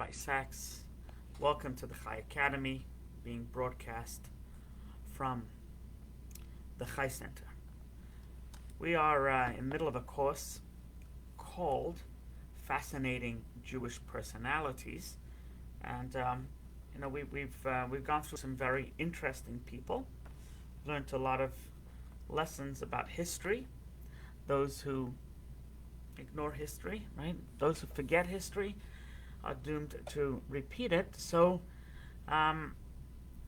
Chai Sachs. Welcome to the Chai Academy, being broadcast from the Chai Center. We are in the middle of a course called Fascinating Jewish Personalities, and we've gone through some very interesting people, learned a lot of lessons about history, those who ignore history, right? Those who forget history are doomed to repeat it. So,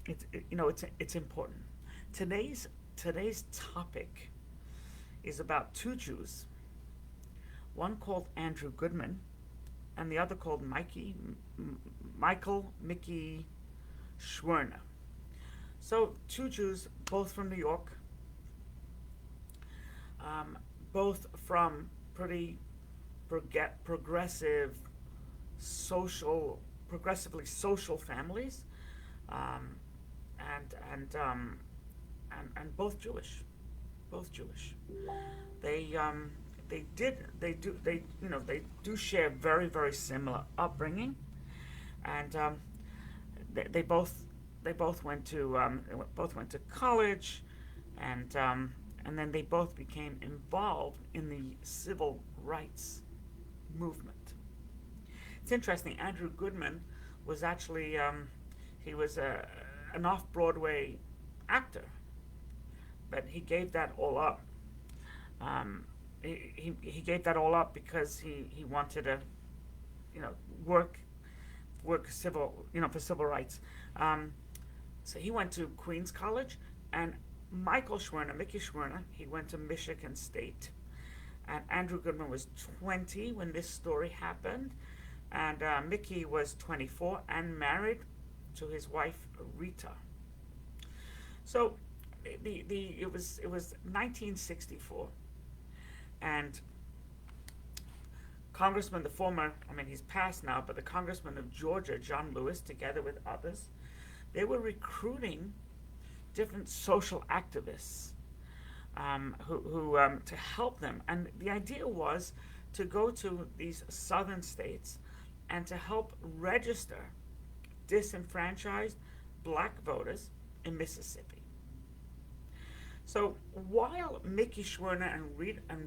it's important. Today's topic is about two Jews, one called Andrew Goodman, and the other called Michael Mickey Schwerner. So, two Jews, both from New York, both from pretty progressively social families, and both Jewish, They do share very very similar upbringing, and they both went to college, and then they both became involved in the civil rights movement. It's interesting. Andrew Goodman was actually he was an off-Broadway actor, but he gave that all up. He gave that all up because he wanted to, work civil, for civil rights. So he went to Queens College, and Mickey Schwerner, he went to Michigan State. And Andrew Goodman was 20 when this story happened, and Mickey was 24 and married to his wife Rita. So it was 1964, and he's passed now, but the Congressman of Georgia, John Lewis, together with others, they were recruiting different social activists who to help them. And the idea was to go to these southern states and to help register disenfranchised black voters in Mississippi. So while Mickey Schwerner and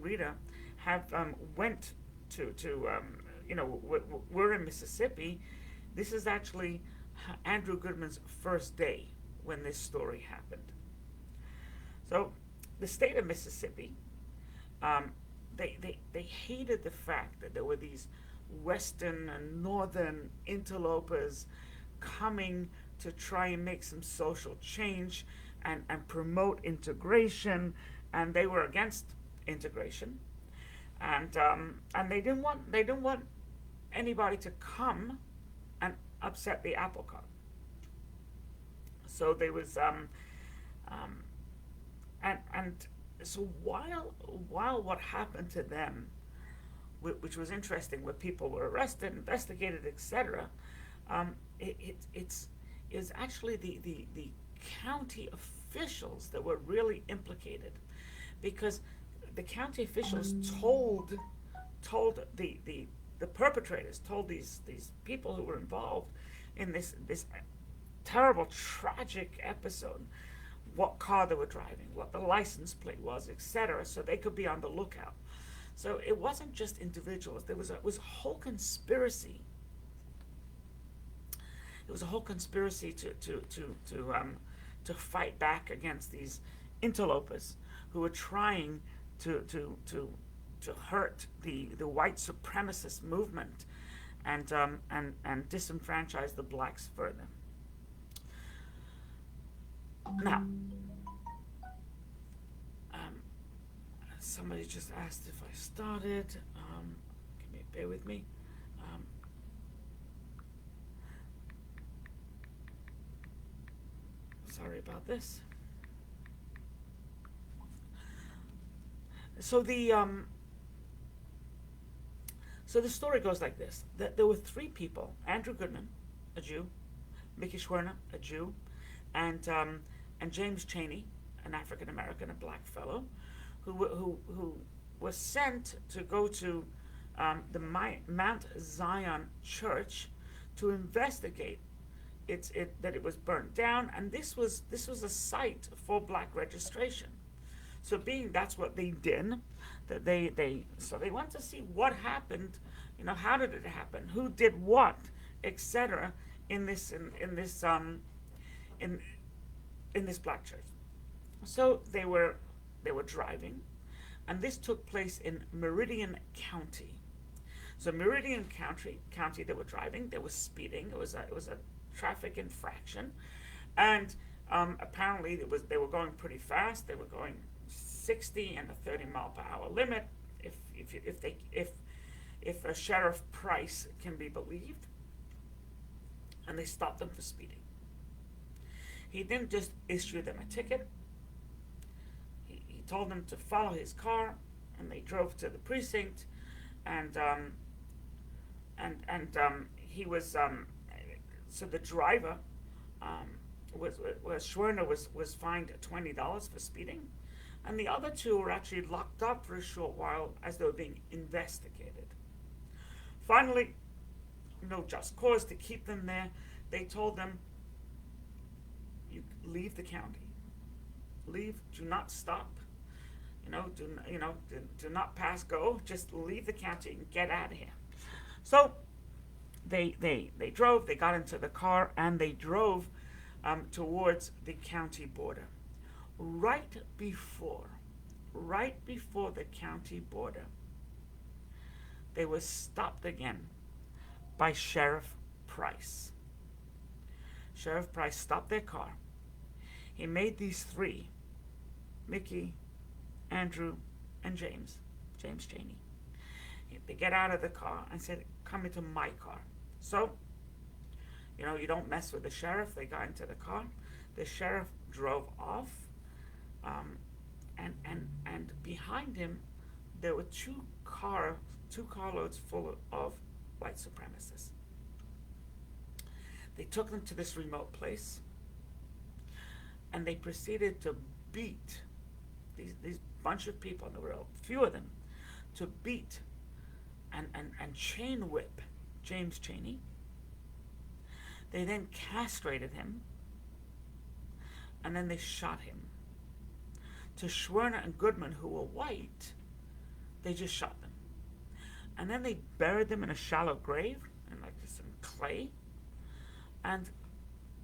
Rita have went to we're in Mississippi, this is actually Andrew Goodman's first day when this story happened. So the state of Mississippi, they hated the fact that there were these western and northern interlopers coming to try and make some social change and promote integration, and they were against integration, and they didn't want anybody to come and upset the apple cart. So there was so while what happened to them, which was interesting, where people were arrested, investigated, etc., it's actually the county officials that were really implicated, because the county officials told the perpetrators, told these people who were involved in this terrible, tragic episode, what car they were driving, what the license plate was, etc., so they could be on the lookout. So it wasn't just individuals. It was a whole conspiracy. It was a whole conspiracy to fight back against these interlopers who were trying to hurt the white supremacist movement and disenfranchise the blacks further. Now, somebody just asked if I started. Bear with me. Sorry about this. So the story goes like this: that there were three people: Andrew Goodman, a Jew; Mickey Schwerner, a Jew; and James Chaney, an African American, a black fellow, who was sent to go to the Mount Zion Church to investigate that it was burnt down, and this was a site for black registration. So being that's what they did, that they went to see what happened, how did it happen, who did what, etc. in this in this black church. So they were driving, and this took place in Meridian County. So Meridian County, they were driving. They were speeding. It was a traffic infraction, and apparently they were going pretty fast. They were going 60 and a 30-mile-per-hour limit, if Sheriff Price can be believed. And they stopped them for speeding. He didn't just issue them a ticket. He told them to follow his car, and they drove to the precinct, and he was so the driver was Schwerner was fined $20 for speeding, and the other two were actually locked up for a short while as they were being investigated. Finally, no just cause to keep them there. They told them, "You leave the county. Leave. Do not stop. Do not pass go. Just leave the county and get out of here." So they drove. They got into the car and they drove towards the county border. Right before the county border, they were stopped again by Sheriff Price. Sheriff Price stopped their car. He made these three, Mickey, Andrew, and James Chaney. They get out of the car and said, "Come into my car." So, you don't mess with the sheriff. They got into the car. The sheriff drove off, and behind him there were two carloads full of white supremacists. They took them to this remote place, and they proceeded to beat these bunch of people, and there were a few of them, to beat and chain whip James Chaney. They then castrated him, and then they shot him. To Schwerner and Goodman, who were white, they just shot them. And then they buried them in a shallow grave, in like some clay, and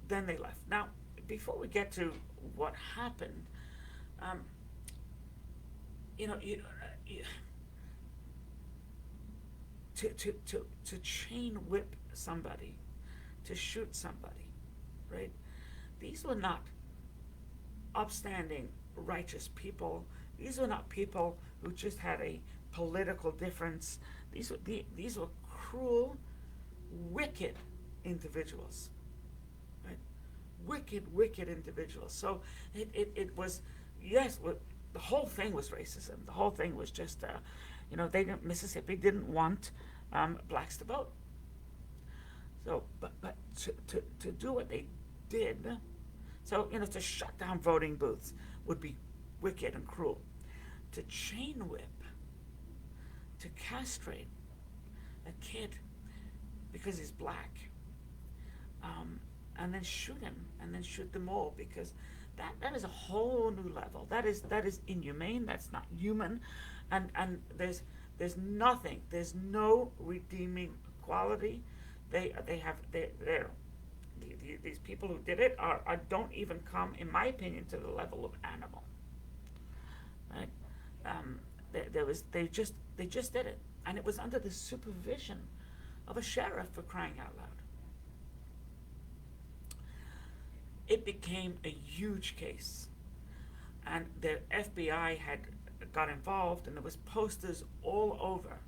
then they left. Now, before we get to what happened, to chain whip somebody, to shoot somebody, right? These were not upstanding, righteous people. These were not people who just had a political difference. These were cruel, wicked individuals, right? Wicked individuals. So it was, yes, the whole thing was racism. The whole thing was just, Mississippi didn't want blacks to vote. So, but to do what they did, so to shut down voting booths would be wicked and cruel. To chain whip, to castrate a kid because he's black, and then shoot him, and then shoot them all, because that is a whole new level. That is inhumane. That's not human, and there's nothing. There's no redeeming quality. These people who did it don't even come, in my opinion, to the level of animal. Right? They just did it, and it was under the supervision of a sheriff, for crying out loud. It became a huge case, and the FBI had got involved, and there was posters all over.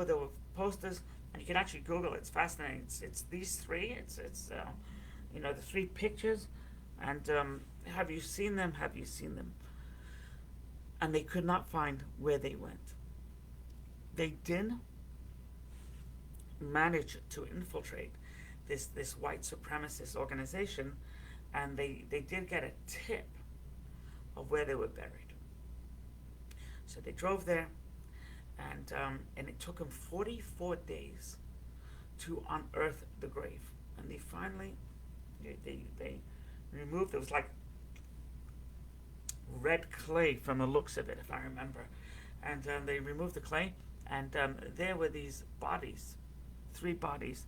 There were posters, and you can actually Google it. It's fascinating. It's these three. It's the three pictures, and have you seen them? Have you seen them? And they could not find where they went. They did manage to infiltrate this white supremacist organization, and they did get a tip of where they were buried. So they drove there, and it took them 44 days to unearth the grave. And they finally, they removed, it was like red clay from the looks of it, if I remember. And they removed the clay, and there were these bodies, 3 bodies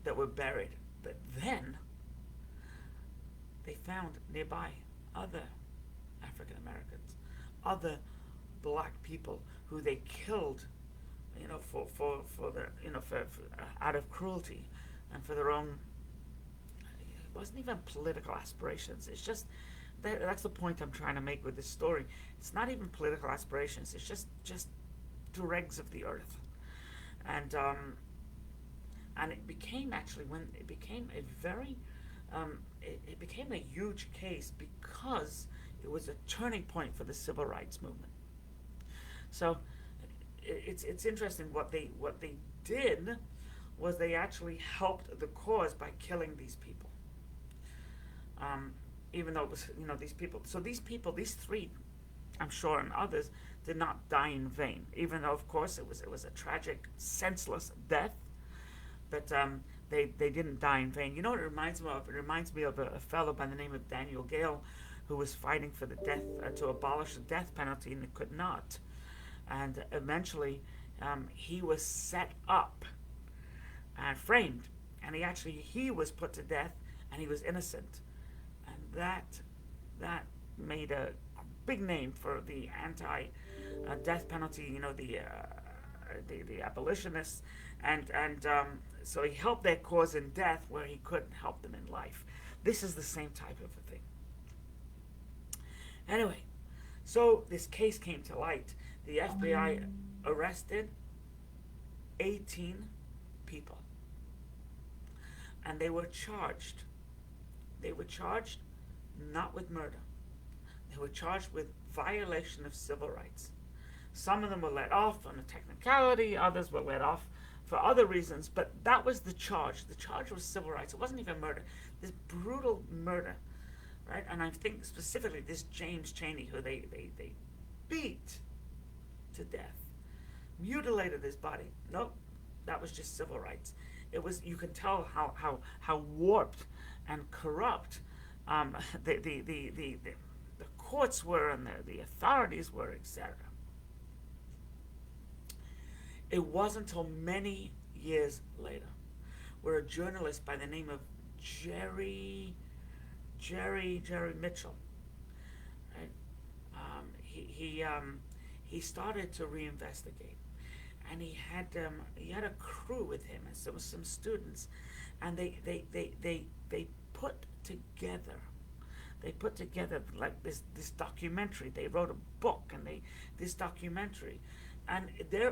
that were buried. But then they found nearby other African Americans, other black people who they killed, for the, for out of cruelty and for their own. It wasn't even political aspirations. It's just that's the point I'm trying to make with this story. It's not even political aspirations. It's just dregs of the earth, and it became when it became a very it became a huge case because it was a turning point for the civil rights movement. So it's interesting what they did was they actually helped the cause by killing these people. Even though it was these people. So these 3, I'm sure, and others did not die in vain. Even though of course it was a tragic, senseless death, but they didn't die in vain. You know what it reminds me of? It reminds me of a fellow by the name of Daniel Gale, who was fighting for the death to abolish the death penalty and could not. And eventually, he was set up and framed, and he was put to death, and he was innocent, and that made a big name for the anti-death penalty. The abolitionists, and so he helped their cause in death where he couldn't help them in life. This is the same type of a thing. Anyway, so this case came to light. The FBI arrested 18 people, and they were charged. They were charged not with murder. They were charged with violation of civil rights. Some of them were let off on a technicality, others were let off for other reasons, but that was the charge. The charge was civil rights. It wasn't even murder. This brutal murder, right? And I think specifically this James Chaney, who they beat to death, mutilated his body. Nope, that was just civil rights. It was, you can tell how warped and corrupt the courts were and the authorities were, etc. It wasn't until many years later where a journalist by the name of Jerry Mitchell, right? He started to reinvestigate, and he had a crew with him and some students, and they put together like this documentary. They wrote a book, and this documentary, and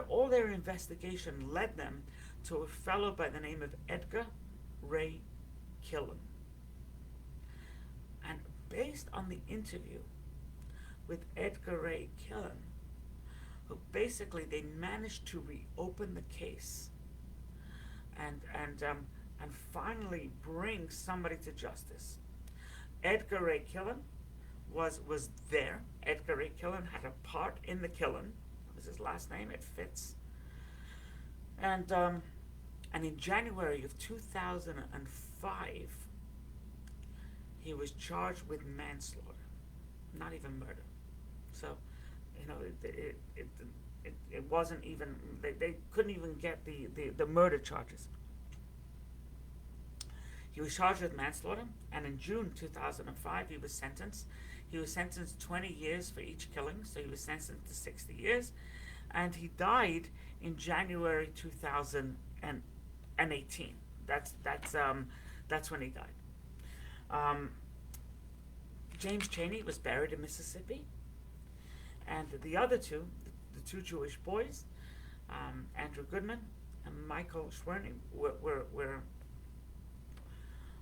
all their investigation led them to a fellow by the name of Edgar Ray Killen. And based on the interview with Edgar Ray Killen, who basically they managed to reopen the case and finally bring somebody to justice. Edgar Ray Killen was there. Edgar Ray Killen had a part in the killing. That was his last name. It fits. And in January of 2005, he was charged with manslaughter, not even murder. So, it wasn't even, they couldn't even get the murder charges. He was charged with manslaughter, and in June 2005, he was sentenced. He was sentenced 20 years for each killing, so he was sentenced to 60 years. And he died in January 2018. That's when he died. James Chaney was buried in Mississippi, and the other two, the 2 Jewish boys, Andrew Goodman and Michael Schwerner,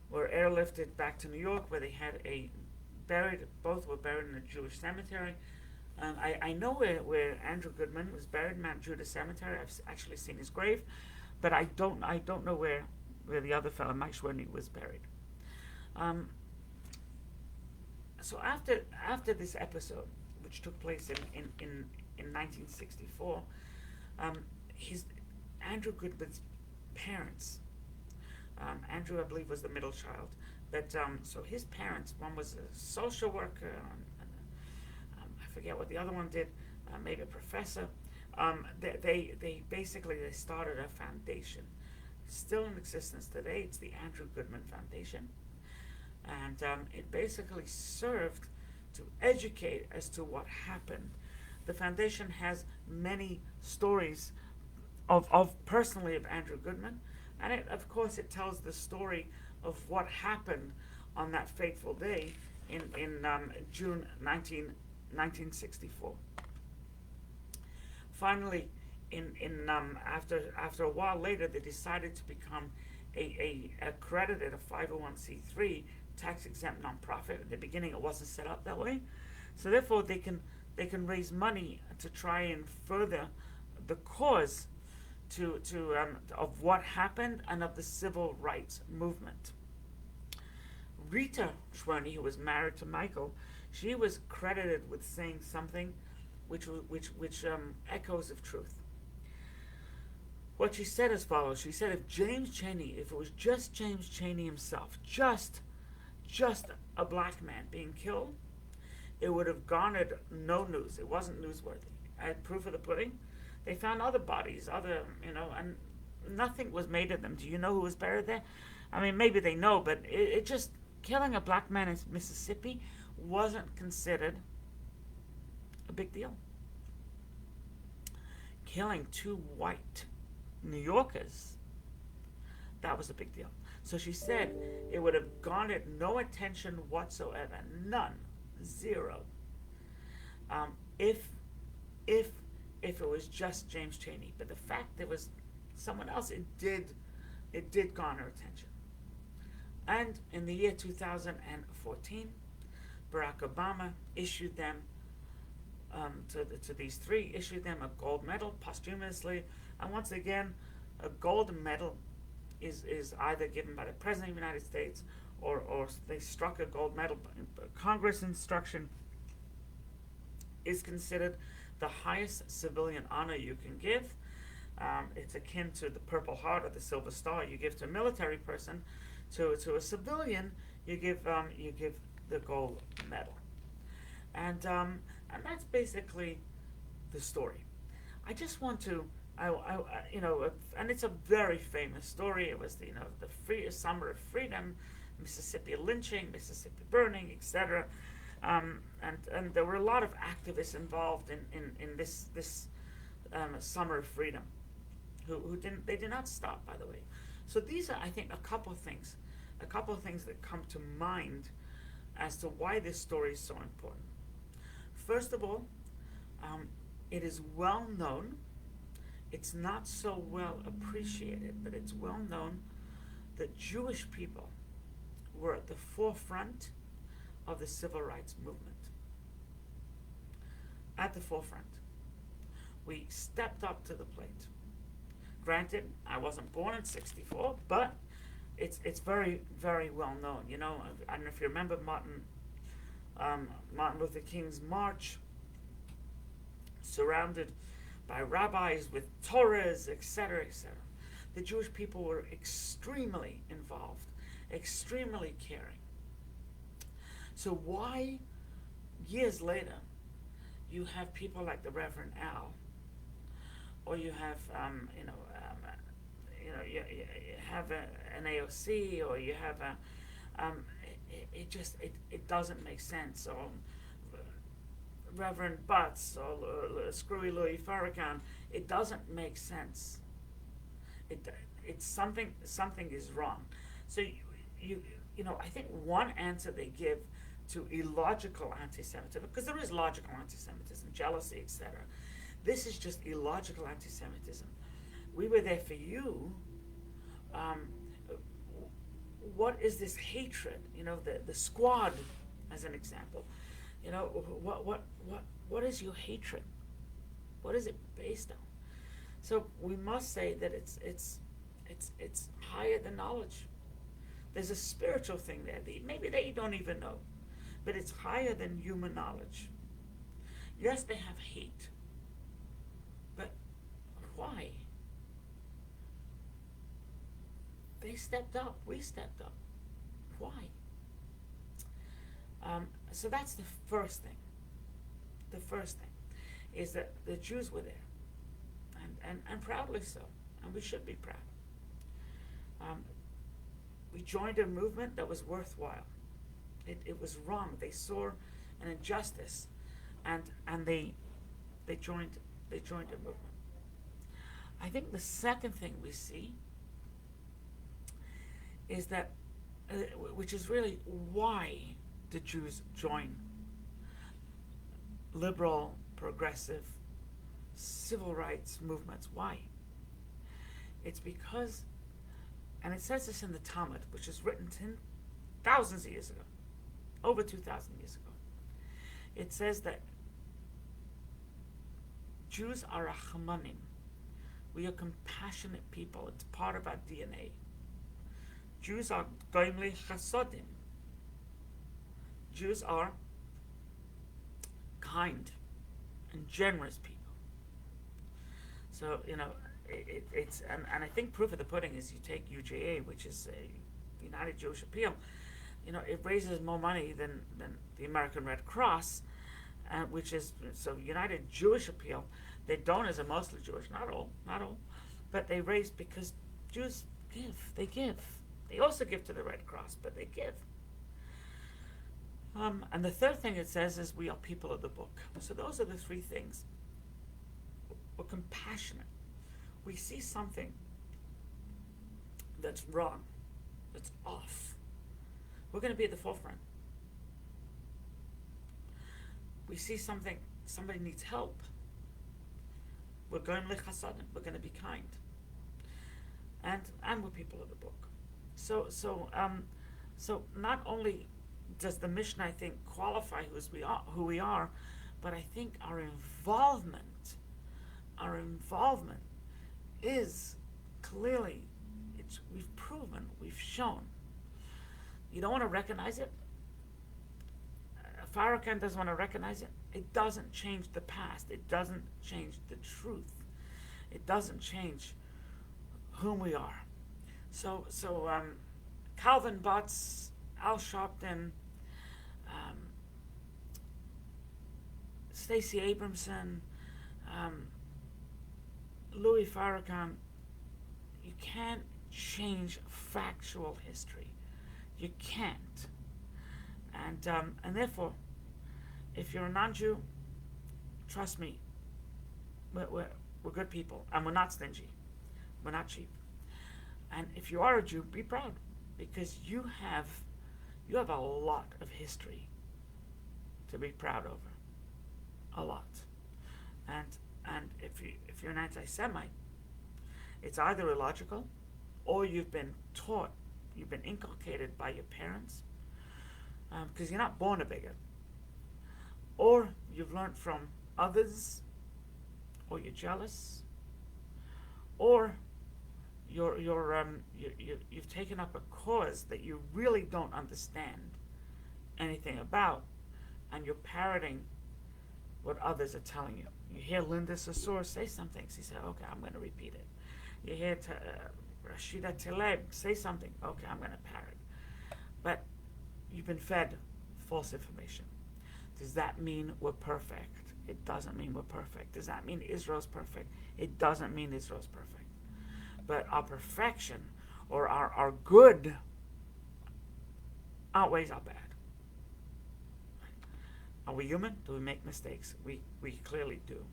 were airlifted back to New York, where they had both were buried in a Jewish cemetery. I know where Andrew Goodman was buried, Mount Judah Cemetery. I've actually seen his grave, but I don't know where the other fellow, Mike Schwerner, was buried. So after this episode, which took place in 1964, Andrew Goodman's parents Andrew, I believe, was the middle child. But so his parents, one was a social worker, I forget what the other one did, maybe a professor. They basically they started a foundation, still in existence today. It's the Andrew Goodman Foundation, and it basically served to educate as to what happened. The foundation has many stories of personally of Andrew Goodman, and of course it tells the story of what happened on that fateful day in June 1964. Finally, after a while later, they decided to become a accredited, a 501c3 tax exempt nonprofit. In the beginning, it wasn't set up that way, so therefore they can raise money to try and further the cause of what happened and of the civil rights movement. Rita Schwerner, who was married to Michael, she was credited with saying something which echoes of truth. What she said as follows: she said, if it was just James Chaney himself, just a black man being killed, it would have garnered no news. It wasn't newsworthy. I had proof of the pudding. They found other bodies, and nothing was made of them. Do you know who was buried there? I mean, maybe they know, but it just, killing a black man in Mississippi wasn't considered a big deal. Killing two white New Yorkers, that was a big deal. So she said it would have garnered no attention whatsoever, none, zero. If it was just James Chaney, but the fact there was someone else, it did garner attention. And in the year 2014, Barack Obama issued them to these three, issued them a gold medal posthumously. And once again, a gold medal is either given by the President of the United States or they struck a gold medal. Congress instruction is considered the highest civilian honor you can give. It's akin to the Purple Heart or the Silver Star you give to a military person. To a civilian, you give the gold medal, and that's basically the story. I just want to, and it's a very famous story. It was the Summer of Freedom, Mississippi lynching, Mississippi burning, etc. And there were a lot of activists involved in this Summer of Freedom, who did not stop, by the way. So these are, I think, a couple of things that come to mind as to why this story is so important. First of all, it is well known. It's not so well appreciated, but it's well known that Jewish people were at the forefront of the civil rights movement. At the forefront. We stepped up to the plate. Granted, I wasn't born in '64, but it's very, very well known. I don't know if you remember Martin Luther King's march, surrounded by rabbis with Torahs, etc., etc. The Jewish people were extremely involved, extremely caring. So why, years later, you have people like the Reverend Al, or you have, you have an AOC, or you have it doesn't make sense. Or Reverend Butts, or Screwy Louis Farrakhan, it doesn't make sense. It's something is wrong. So I think one answer they give to illogical anti-Semitism, because there is logical anti-Semitism, jealousy, etc. This is just illogical anti-Semitism. We were there for you. What is this hatred? The squad, as an example. What is your hatred? What is it based on? So we must say that it's higher than knowledge. There's a spiritual thing there that maybe they don't even know, but it's higher than human knowledge. Yes, they have hate, but why? They stepped up. We stepped up. Why? So that's the first thing. The first thing is that the Jews were there, and proudly so, and we should be proud. We joined a movement that was worthwhile. It was wrong. They saw an injustice, and they joined a movement. I think the second thing we see is that, which is really why the Jews join liberal, progressive, civil rights movements. Why? It's because, and it says this in the Talmud, which is written thousands of years ago, over 2,000 years ago. It says that Jews are rachmanim. We are compassionate people. It's part of our DNA. Jews are goimli chasodim. Jews are kind and generous people. So, it's and I think proof of the pudding is you take UJA, which is a United Jewish Appeal. It raises more money than the American Red Cross, which is, so United Jewish Appeal, their donors are mostly Jewish, not all, but they raise because Jews give, they give. They also give to the Red Cross, but they give. And the third thing it says is we are people of the book. So those are the three things. We're compassionate. We see something that's wrong, that's off. We're going to be at the forefront. We see something, somebody needs help. We're going lechasadim. We're going to be kind. And we're people of the book. So not only does the Mishnah, I think, qualify who we are, but I think our involvement is clearly, we've proven, we've shown. You don't want to recognize it. Farrakhan doesn't want to recognize it. It doesn't change the past. It doesn't change the truth. It doesn't change whom we are. So Calvin Butts, Al Sharpton, Stacey Abramson, Louis Farrakhan, you can't change factual history. You can't. And therefore, if you're a non-Jew, trust me, we're good people, and we're not stingy. We're not cheap. And if you are a Jew, be proud, because you have a lot of history to be proud over. A lot. And if you're an anti-Semite, it's either illogical, or you've been taught, you've been inculcated by your parents, because you're not born a bigot, or you've learned from others, or you're jealous, or you've taken up a cause that you really don't understand anything about, and you're parroting what others are telling you. You hear Linda Sassour say something, she said, okay, I'm going to repeat it. You hear Rashida Tlaib say something, okay, I'm going to parrot. But you've been fed false information. Does that mean we're perfect? It doesn't mean we're perfect. Does that mean Israel's perfect? It doesn't mean Israel's perfect. But our perfection, or our good, outweighs our bad. Are we human? Do we make mistakes? We clearly do.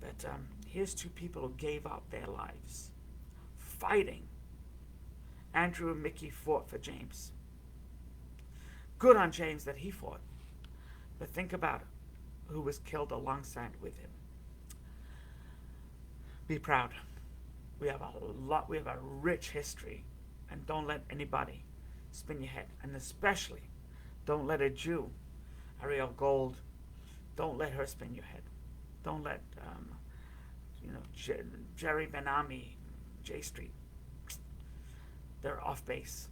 But here's two people who gave up their lives fighting. Andrew and Mickey fought for James. Good on James that he fought. But think about it, who was killed alongside with him. Be proud. We have a rich history, and don't let anybody spin your head. And especially, don't let a Jew, Ariel Gold, don't let her spin your head. Don't let Jerry Ben-Ami, J Street. They're off base.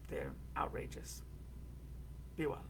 They're outrageous. Be well.